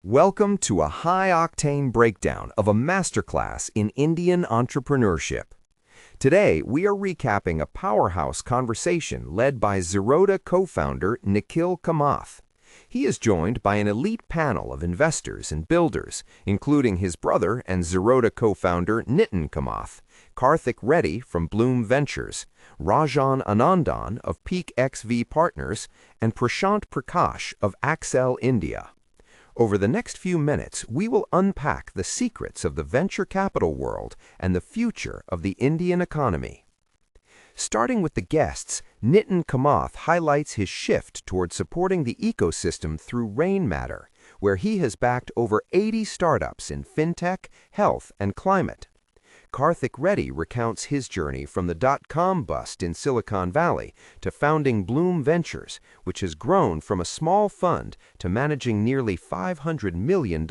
Welcome to a high-octane breakdown of a masterclass in Indian entrepreneurship. Today, we are recapping a powerhouse conversation led by Zerodha co-founder Nikhil Kamath. He is joined by an elite panel of investors and builders, including his brother and Zerodha co-founder Nitin Kamath, Karthik Reddy from Bloom Ventures, Rajan Anandan of Peak XV Partners, and Prashant Prakash of Accel India. Over the next few minutes, we will unpack the secrets of the venture capital world and the future of the Indian economy. Starting with the guests, Nitin Kamath highlights his shift toward supporting the ecosystem through Rainmatter, where he has backed over 80 startups in fintech, health, and climate. Karthik Reddy recounts his journey from the dot-com bust in Silicon Valley to founding Bloom Ventures, which has grown from a small fund to managing nearly $500 million.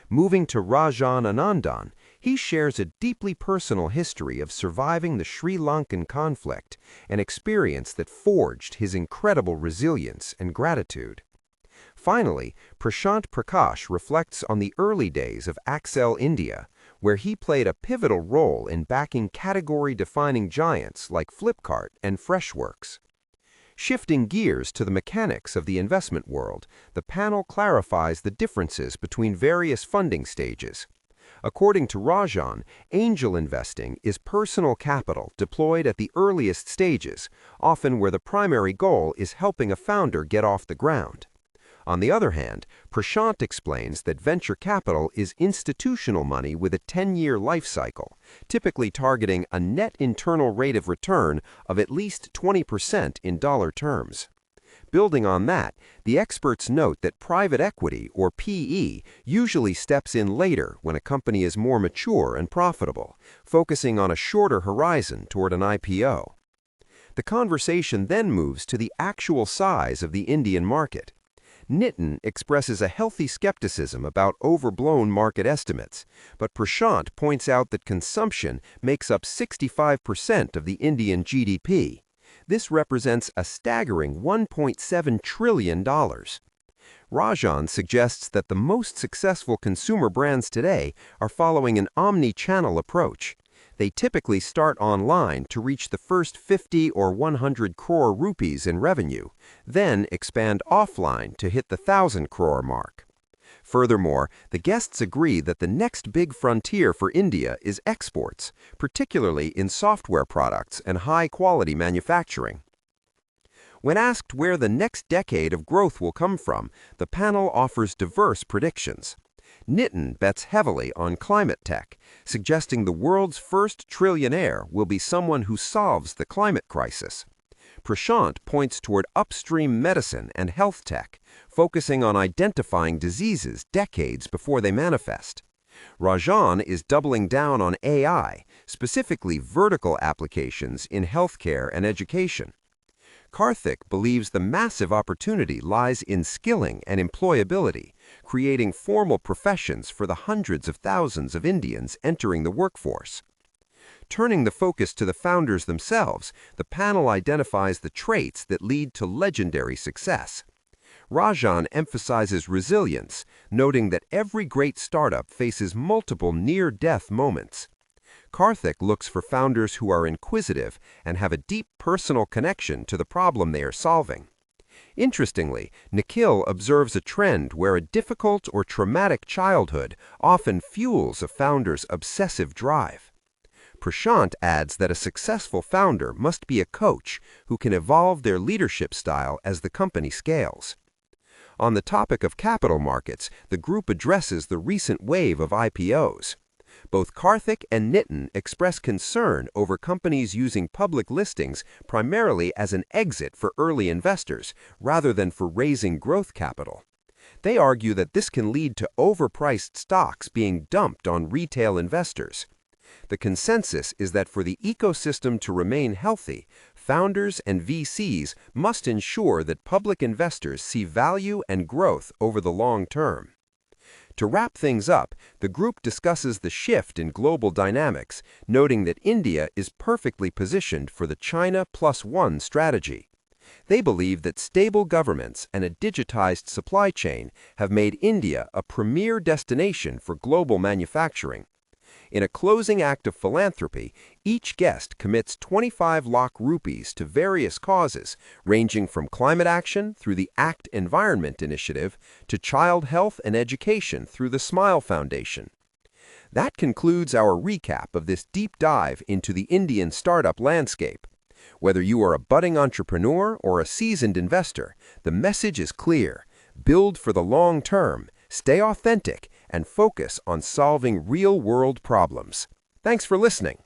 Moving to Rajan Anandan, he shares a deeply personal history of surviving the Sri Lankan conflict, an experience that forged his incredible resilience and gratitude. Finally, Prashant Prakash reflects on the early days of Accel India, where he played a pivotal role in backing category-defining giants like Flipkart and Freshworks. Shifting gears to the mechanics of the investment world, the panel clarifies the differences between various funding stages. According to Rajan, angel investing is personal capital deployed at the earliest stages, often where the primary goal is helping a founder get off the ground. On the other hand, Prashant explains that venture capital is institutional money with a 10-year life cycle, typically targeting a net internal rate of return of at least 20% in dollar terms. Building on that, the experts note that private equity, or PE, usually steps in later when a company is more mature and profitable, focusing on a shorter horizon toward an IPO. The conversation then moves to the actual size of the Indian market. Nitin expresses a healthy skepticism about overblown market estimates, but Prashant points out that consumption makes up 65% of the Indian GDP. This represents a staggering $1.7 trillion. Rajan suggests that the most successful consumer brands today are following an omni-channel approach. They typically start online to reach the first 50 or 100 crore rupees in revenue, then expand offline to hit the 1,000 crore mark. Furthermore, the guests agree that the next big frontier for India is exports, particularly in software products and high-quality manufacturing. When asked where the next decade of growth will come from, the panel offers diverse predictions. Nitin bets heavily on climate tech, suggesting the world's first trillionaire will be someone who solves the climate crisis. Prashant points toward upstream medicine and health tech, focusing on identifying diseases decades before they manifest. Rajan is doubling down on AI, specifically vertical applications in healthcare and education. Karthik believes the massive opportunity lies in skilling and employability, creating formal professions for the hundreds of thousands of Indians entering the workforce. Turning the focus to the founders themselves, the panel identifies the traits that lead to legendary success. Rajan emphasizes resilience, noting that every great startup faces multiple near-death moments. Karthik looks for founders who are inquisitive and have a deep personal connection to the problem they are solving. Interestingly, Nikhil observes a trend where a difficult or traumatic childhood often fuels a founder's obsessive drive. Prashant adds that a successful founder must be a coach who can evolve their leadership style as the company scales. On the topic of capital markets, the group addresses the recent wave of IPOs. Both Karthik and Nitin express concern over companies using public listings primarily as an exit for early investors rather than for raising growth capital. They argue that this can lead to overpriced stocks being dumped on retail investors. The consensus is that for the ecosystem to remain healthy, founders and VCs must ensure that public investors see value and growth over the long term. To wrap things up, the group discusses the shift in global dynamics, noting that India is perfectly positioned for the China Plus One strategy. They believe that stable governments and a digitized supply chain have made India a premier destination for global manufacturing. In a closing act of philanthropy, each guest commits 25 lakh rupees to various causes, ranging from climate action through the ACT Environment Initiative to child health and education through the Smile Foundation. That concludes our recap of this deep dive into the Indian startup landscape. Whether you are a budding entrepreneur or a seasoned investor, the message is clear. Build for the long term, stay authentic, and focus on solving real-world problems. Thanks for listening.